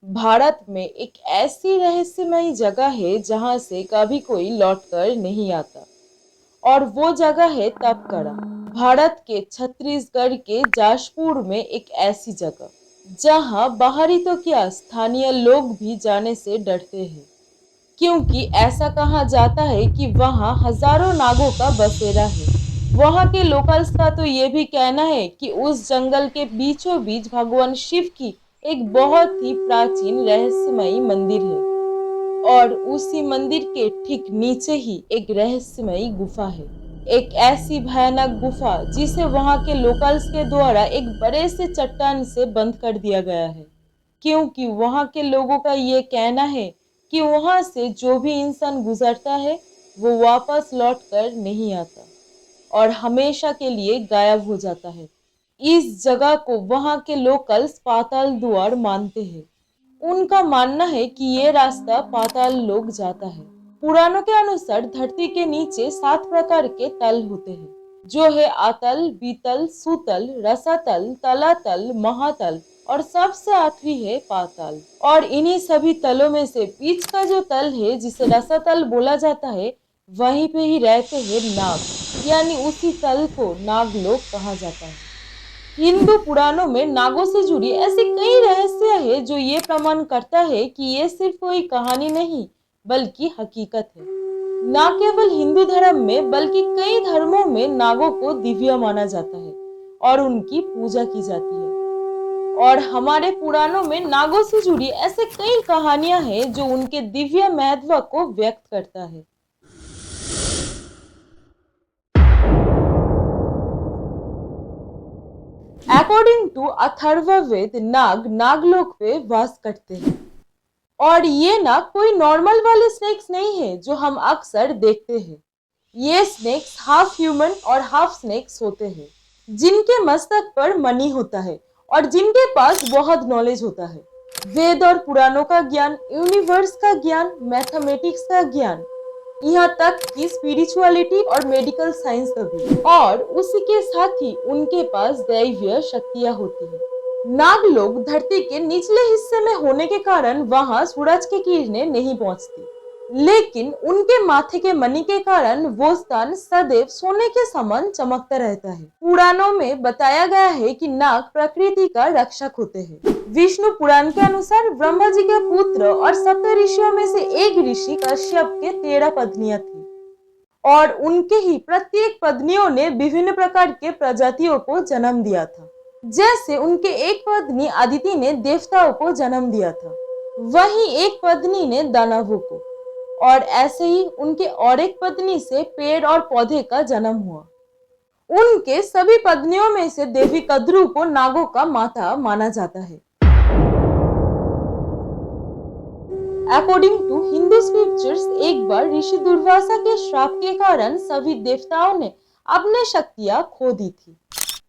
भारत में एक ऐसी रहस्यमयी जगह है जहां से कभी कोई लौटकर नहीं आता और वो जगह है तपकड़ा। भारत के छत्तीसगढ़ के जाजपुर में एक ऐसी जगह जहां बाहरी तो क्या स्थानीय लोग भी जाने से डरते हैं, क्योंकि ऐसा कहा जाता है कि वहां हजारों नागों का बसेरा है। वहां के लोकल्स का तो ये भी कहना है कि उस जंगल के बीचों बीच भगवान शिव की एक बहुत ही प्राचीन रहस्यमयी मंदिर है और उसी मंदिर के ठीक नीचे ही एक रहस्यमयी गुफा है। एक ऐसी भयानक गुफा जिसे वहां के लोकल्स के द्वारा एक बड़े से चट्टान से बंद कर दिया गया है, क्योंकि वहां के लोगों का ये कहना है कि वहां से जो भी इंसान गुजरता है वो वापस लौट कर नहीं आता और हमेशा के लिए गायब हो जाता है। इस जगह को वहां के लोकल्स पाताल द्वार मानते हैं। उनका मानना है कि ये रास्ता पाताल लोक जाता है। पुराणों के अनुसार धरती के नीचे 7 प्रकार के तल होते हैं, जो है आतल, बीतल, सुतल, रसातल, तलातल, महातल और सबसे आखिरी है पाताल। और इन्हीं सभी तलों में से बीच का जो तल है जिसे रसातल बोला जाता है, वहीं पे ही रहते हैं नाग, यानी उसी तल को नागलोक कहा जाता है। हिंदू पुराणों में नागों से जुड़ी ऐसी कई रहस्य है जो ये प्रमाण करता है कि ये सिर्फ कोई कहानी नहीं बल्कि हकीकत है। न केवल हिंदू धर्म में बल्कि कई धर्मों में नागों को दिव्य माना जाता है और उनकी पूजा की जाती है। और हमारे पुराणों में नागों से जुड़ी ऐसे कई कहानियां हैं जो उनके दिव्य महत्व को व्यक्त करता है। अकॉर्डिंग टू अथर्ववेद, नाग नागलोक पे वास करते हैं और ये नाग कोई नॉर्मल वाले स्नेक्स नहीं है जो हम अक्सर देखते हैं। ये स्नेक्स हाफ ह्यूमन और हाफ स्नेक्स होते हैं, जिनके मस्तक पर मणि होता है और जिनके पास बहुत नॉलेज होता है। वेद और पुराणों का ज्ञान, यूनिवर्स का ज्ञान, मैथमेटिक्स का ज्ञान, यहाँ तक कि स्पिरिचुअलिटी और मेडिकल साइंस का भी। और उसी के साथ ही उनके पास दैवीय शक्तियां होती है। नाग लोग धरती के निचले हिस्से में होने के कारण वहां सूरज की किरणें नहीं पहुंचती, लेकिन उनके माथे के मणि के कारण वो स्थान सदैव सोने के समान चमकता रहता है। पुराणों में बताया गया है कि नाग प्रकृति का रक्षक होते हैं। विष्णु पुराण के अनुसार ब्रह्मा जी के पुत्र और सप्त ऋषियों में से एक ऋषि कश्यप के 13 पत्नियां थी और उनके ही प्रत्येक पत्नियों ने विभिन्न प्रकार के प्रजातियों को जन्म दिया था। जैसे उनके एक पत्नी अदिति ने देवताओं को जन्म दिया था, वहीं एक पत्नी ने दानवों को, और ऐसे ही उनके और एक पत्नी से पेड़ और पौधे का जन्म हुआ। उनके सभी पत्नियों में से देवी कद्रू को नागों का माता माना जाता है। अकॉर्डिंग टू हिंदू स्क्रिप्चर्स, एक बार ऋषि दुर्वासा के श्राप के कारण सभी देवताओं ने अपने शक्तियां खो दी थी।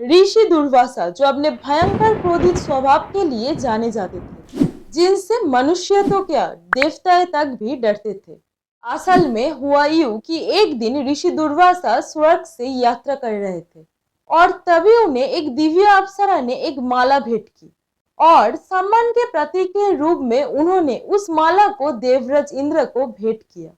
ऋषि दुर्वासा, जो अपने भयंकर क्रोधित स्वभाव के लिए जाने जाते थे, जिनसे मनुष्य तो क्या देवताएं तक भी डरते थे। असल में हुआ यूं कि एक दिन ऋषि दुर्वासा स्वर्ग से यात्रा कर रहे थे और तभी उन्हें एक दिव्य अप्सरा ने एक माला भेंट की और सम्मान के प्रतीक के रूप में उन्होंने उस माला को देवराज इंद्र को भेंट किया।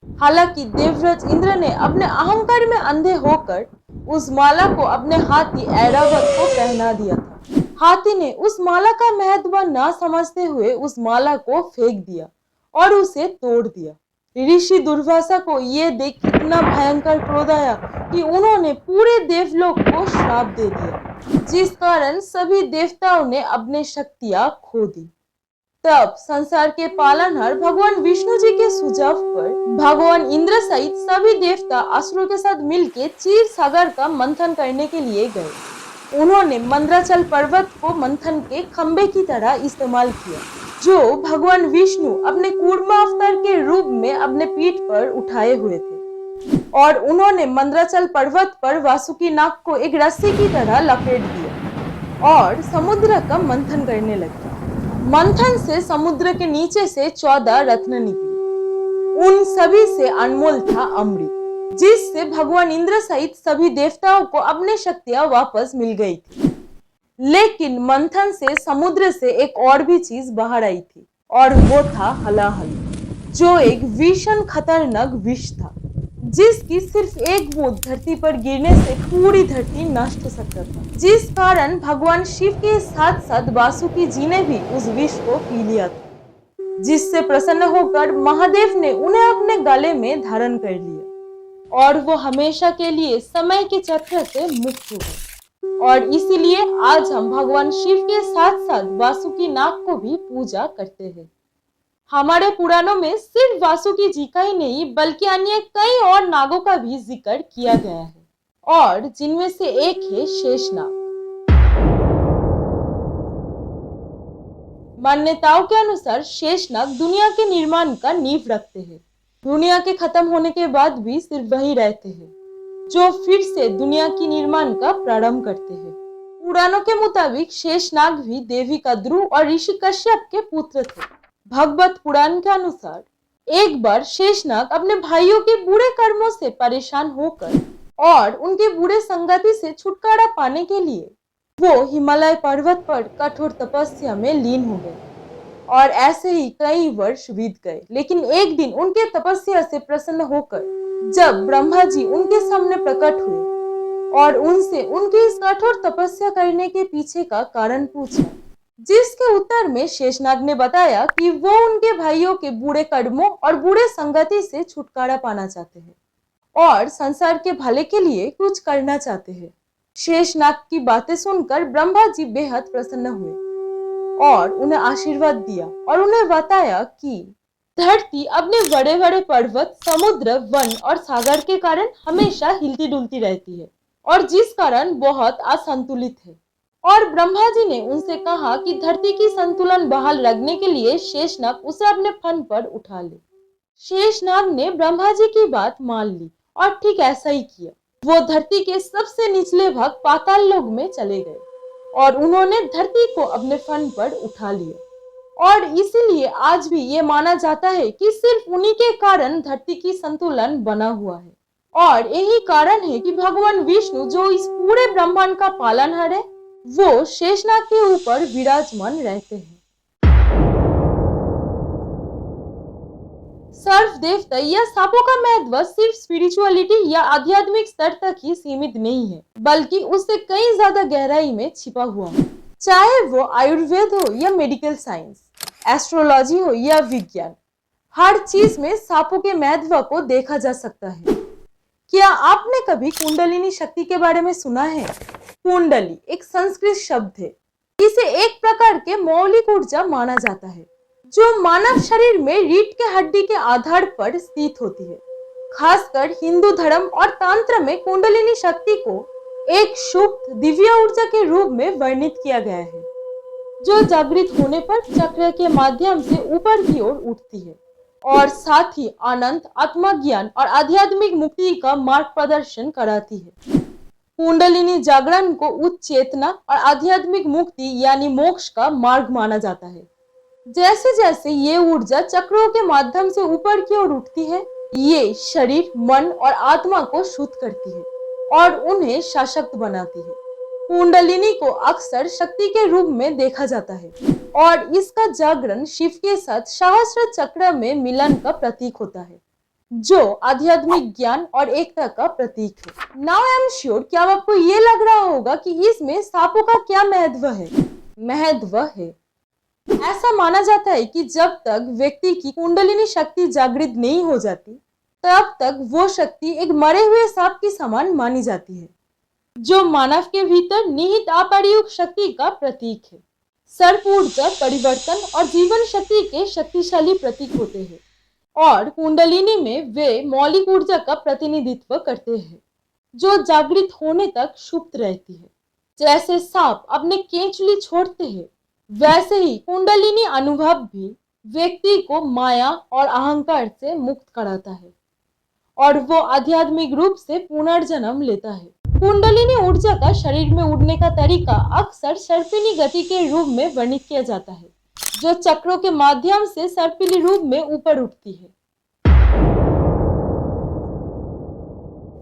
हालांकि देवराज इंद्र ने अपने अहंकार में अंधे होकर उस माला को अपने हाथी ऐरावत को पहना दिया था। हाथी ने उस माला का महत्व न समझते हुए उस माला को फेंक दिया और उसे तोड़ दिया। ऋषि दुर्वासा को यह देख इतना भयंकर क्रोध आया कि उन्होंने पूरे देवलोक को श्राप दे दिया, जिस कारण सभी देवताओं ने अपनी शक्तियां खो दी। तब संसार के पालनहार भगवान विष्णु जी के सुझाव पर भगवान इंद्र सहित सभी देवता असुरों के साथ मिलकर क्षीर सागर का मंथन करने के लिए गए। उन्होंने मंद्राचल पर्वत को मंथन के खंबे की तरह इस्तेमाल किया, जो भगवान विष्णु अपने कूर्मा अवतार के रूप में अपने पीठ पर उठाए हुए थे, और उन्होंने मंद्राचल पर्वत पर वासुकी नाग को एक रस्सी की तरह लपेट दिया और समुद्र का मंथन करने लगे। मंथन से समुद्र के नीचे से 14 रत्न निकले। उन सभी से अनमोल था अमृत, जिससे भगवान इंद्र सहित सभी देवताओं को अपनी शक्तियां वापस मिल गई थी। लेकिन मंथन से समुद्र से एक और भी चीज बाहर आई थी, और वो था हलाहल, जो एक भीषण खतरनाक विष था, जिसकी सिर्फ एक बूंद धरती पर गिरने से पूरी धरती नष्ट हो सकता था, जिस कारण भगवान शिव के साथ साथ वासुकी जी ने भी उस विष को पी लिया था, जिससे प्रसन्न होकर महादेव ने उन्हें अपने गले में धारण कर लिया और वो हमेशा के लिए समय के चक्र से मुक्त हो गए। और इसीलिए आज हम भगवान शिव के साथ साथ वासुकी नाग को भी पूजा करते हैं। हमारे पुराणों में सिर्फ वासुकी जी का ही नहीं बल्कि अन्य कई और नागों का भी जिक्र किया गया है, और जिनमें से एक है शेषनाग। मान्यताओं के अनुसार शेषनाग दुनिया के निर्माण का नींव रखते हैं। दुनिया के खत्म होने के बाद भी सिर्फ वही रहते हैं जो फिर से दुनिया की निर्माण का प्रारंभ करते हैं। पुराणों के मुताबिक शेषनाग भी देवी कद्रू और ऋषि कश्यप के पुत्र थे। भगवत पुराण के अनुसार एक बार शेषनाग अपने भाइयों के बुरे कर्मों से परेशान होकर और उनके बुरे संगति से छुटकारा पाने के लिए वो हिमालय पर्वत पर कठोर तपस्या में लीन हो गए। और ऐसे ही कई वर्ष बीत गए, लेकिन एक दिन उनके तपस्या से प्रसन्न होकर जब ब्रह्मा जी उनके सामने प्रकट हुए और उनसे उनकी इस कठोर तपस्या करने के पीछे का कारण पूछा, जिसके उत्तर में शेषनाग ने बताया कि वो उनके भाइयों के बुरे कर्मों और बुरे संगति से छुटकारा पाना चाहते हैं और संसार के भले के लिए कुछ करना चाहते हैं। शेषनाग की बातें सुनकर ब्रह्मा जी बेहद प्रसन्न हुए और उन्हें आशीर्वाद दिया और उन्हें बताया कि धरती अपने बड़े बड़े पर्वत, समुद्र, वन और सागर के कारण हमेशा हिलती डुलती रहती है और जिस कारण बहुत असंतुलित है। और ब्रह्मा जी ने उनसे कहा कि धरती की संतुलन बहाल रखने के लिए शेषनाग उसे अपने फन पर उठा ले। शेषनाग ने ब्रह्मा जी की बात मान ली और ठीक ऐसा ही किया। वो धरती के सबसे निचले भाग पाताल लोक में चले गए और उन्होंने धरती को अपने फन पर उठा लिया। और इसीलिए आज भी ये माना जाता है कि सिर्फ उन्हीं के कारण धरती की संतुलन बना हुआ है। और यही कारण है कि भगवान विष्णु जो इस पूरे ब्रह्मांड का पालनहार है, वो शेषनाग के ऊपर विराजमान रहते हैं। सर्प देवता या सांपों का महत्व सिर्फ स्पिरिचुअलिटी या आध्यात्मिक स्तर तक ही सीमित नहीं है, बल्कि उससे कई ज्यादा गहराई में छिपा हुआ है। चाहे वो आयुर्वेद हो या मेडिकल साइंस, एस्ट्रोलॉजी हो या विज्ञान, हर चीज में सांपों के महत्व को देखा जा सकता है। क्या आपने कभी कुंडलिनी शक्ति के बारे में सुना है? कुंडली एक संस्कृत शब्द है। इसे एक प्रकार के मौलिक ऊर्जा माना जाता है जो मानव शरीर में रीढ़ के हड्डी के आधार पर स्थित होती है। खासकर हिंदू धर्म और तंत्र में कुंडलिनी शक्ति को एक शुभ दिव्य ऊर्जा के रूप में वर्णित किया गया है, जो जागृत होने पर चक्र के माध्यम से ऊपर की ओर उठती है और साथ ही अनंत आत्मज्ञान और आध्यात्मिक मुक्ति का मार्ग प्रदर्शन कराती है। कुंडलिनी जागरण को उच्च चेतना और आध्यात्मिक मुक्ति यानी मोक्ष का मार्ग माना जाता है। जैसे जैसे ये ऊर्जा चक्रों के माध्यम से ऊपर की ओर उठती है, ये शरीर, मन और आत्मा को शुद्ध करती है और उन्हें सशक्त बनाती है। कुंडलिनी को अक्सर शक्ति के रूप में देखा जाता है और इसका जागरण शिव के साथ सहस्त्र चक्र में मिलन का प्रतीक होता है, जो आध्यात्मिक ज्ञान और एकता का प्रतीक है। नाउ आई एम श्योर कि अब आपको ये लग रहा होगा कि इसमें सांपों का क्या महत्व है। महत्व है, ऐसा माना जाता है कि जब तक व्यक्ति की कुंडलिनी शक्ति जागृत नहीं हो जाती, तब तक वो शक्ति एक मरे हुए सांप की समान मानी जाती है, जो मानव के भीतर निहित अपरियुक्त शक्ति का प्रतीक है। सर्प ऊर्जा परिवर्तन और जीवन शक्ति के शक्तिशाली प्रतीक होते हैं और कुंडलिनी में वे मौलिक ऊर्जा का प्रतिनिधित्व करते हैं, जो जागृत होने तक सुप्त रहती है। जैसे सांप अपने केंचुली छोड़ते हैं, वैसे ही कुंडलिनी अनुभव भी व्यक्ति को माया और अहंकार से मुक्त कराता है और वो आध्यात्मिक रूप से पुनर्जन्म लेता है। कुंडलिनी ऊर्जा का शरीर में उड़ने का तरीका अक्सर सर्पिनी गति के रूप में वर्णित किया जाता है, जो चक्रों के माध्यम से सर्पिली रूप में ऊपर उठती है।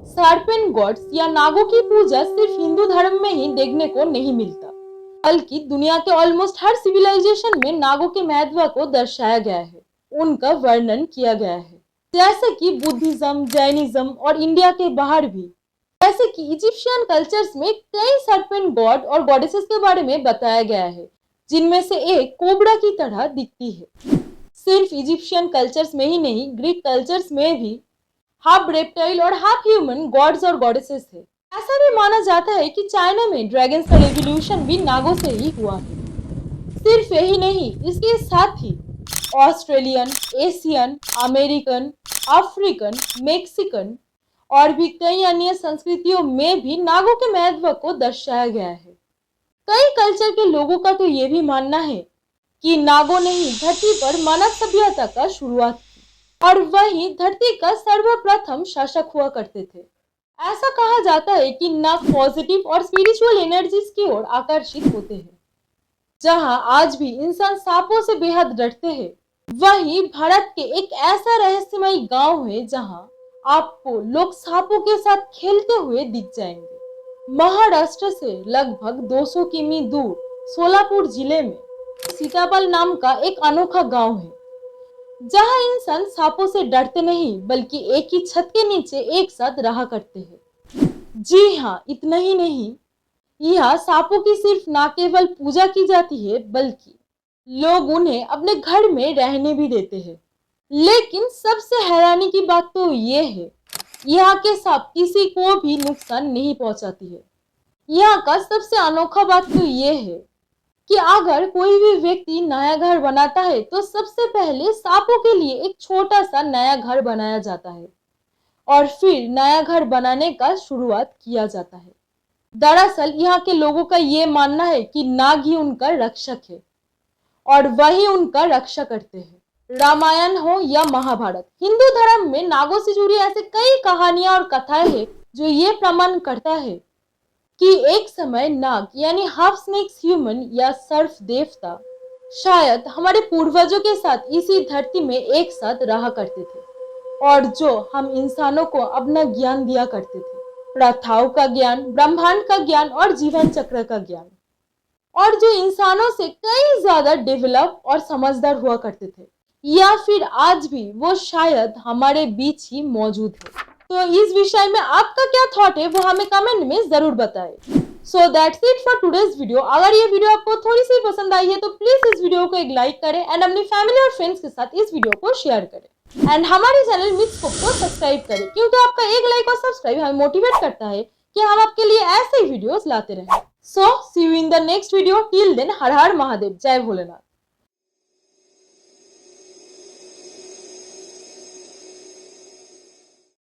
सर्पेंट गॉड्स या नागों की पूजा सिर्फ हिंदू धर्म में ही देखने को नहीं मिलता, बल्कि दुनिया के ऑलमोस्ट हर सिविलाइजेशन में नागों के महत्व को दर्शाया गया है, उनका वर्णन किया गया है। जैसे कि बुद्धिज्म, जैनिज्म और इंडिया के बाहर भी। जैसे कि इजिप्शियन कल्चर्स में कई सर्पेंट गॉड और गॉडेसेस के बारे में बताया गया है, जिनमें से एक कोबरा की तरह दिखती है। सिर्फ इजिप्शियन कल्चर्स में ही नहीं, ग्रीक कल्चर्स में भी हाफ रेप्टाइल और हाफ ह्यूमन गॉड्स और गॉडेसेस थे। ऐसा भी माना जाता है कि चाइना में ड्रैगन्स का रेवोल्यूशन भी नागों से ही हुआ है। सिर्फ यही नहीं, इसके साथ ही Australian, Asian, American, African, Mexican और भी कई अन्य संस्कृतियों में भी नागों के महत्व को दर्शाया गया है। कई कल्चर के लोगों का तो ये भी मानना है कि नागों ने ही धरती पर मानव सभ्यता का शुरुआत की और वही धरती का सर्वप्रथम शासक हुआ करते थे। ऐसा कहा जाता है कि नाग पॉजिटिव और स्पिरिचुअल एनर्जीज की ओर आकर्षित होते हैं। जहां आज भी इंसान सांपों से बेहद डरते हैं, वहीं भारत के एक ऐसा रहस्यमय गांव है जहां आपको लोग सांपों के साथ खेलते हुए दिख जाएंगे। महाराष्ट्र से लगभग 200 किमी दूर सोलापुर जिले में सीतापाल नाम का एक अनोखा गांव है, जहां इंसान सांपों से डरते नहीं बल्कि एक ही छत के नीचे एक साथ रहा करते हैं। जी हाँ, इतना ही नहीं, यहाँ सांपों की सिर्फ न केवल पूजा की जाती है बल्कि लोग उन्हें अपने घर में रहने भी देते हैं। लेकिन सबसे हैरानी की बात तो ये है, यहाँ के सांप किसी को भी नुकसान नहीं पहुंचाती है। यहाँ का सबसे अनोखा बात तो ये है कि अगर कोई भी व्यक्ति नया घर बनाता है तो सबसे पहले सांपों के लिए एक छोटा सा नया घर बनाया जाता है और फिर नया घर बनाने का शुरुआत किया जाता है। दरअसल यहाँ के लोगों का ये मानना है कि नाग ही उनका रक्षक है और वही उनका रक्षा करते हैं। रामायण हो या महाभारत, हिंदू धर्म में नागों से जुड़ी ऐसे कई कहानियां और कथाएं हैं जो ये प्रमाण करता है कि एक समय नाग यानी हाफ स्नेक्स ह्यूमन या सर्फ देवता शायद हमारे पूर्वजों के साथ इसी धरती में एक साथ रहा करते थे और जो हम इंसानों को अपना ज्ञान दिया करते थे, प्रथाओं का ज्ञान, ब्रह्मांड का ज्ञान और जीवन चक्र का ज्ञान, और जो इंसानों से कई ज्यादा डेवलप और समझदार हुआ करते थे, या फिर आज भी वो शायद हमारे बीच ही मौजूद है। तो इस विषय में आपका क्या थॉट है वो हमें कमेंट में जरूर बताएं। So that's it for today's video. अगर ये वीडियो आपको थोड़ी सी पसंद आई है तो प्लीज इस वीडियो को एक लाइक करें एंड अपनी फैमिली और फ्रेंड्स के साथ इस वीडियो को शेयर करें एंड हमारे चैनल मिथस्कोप को सब्सक्राइब करें, क्योंकि आपका एक लाइक और सब्सक्राइब हमें मोटिवेट करता है कि हम आपके लिए ऐसे ही वीडियोस लाते रहें। So see you in the next video. Till then हर हर महादेव, जय भोलेनाथ।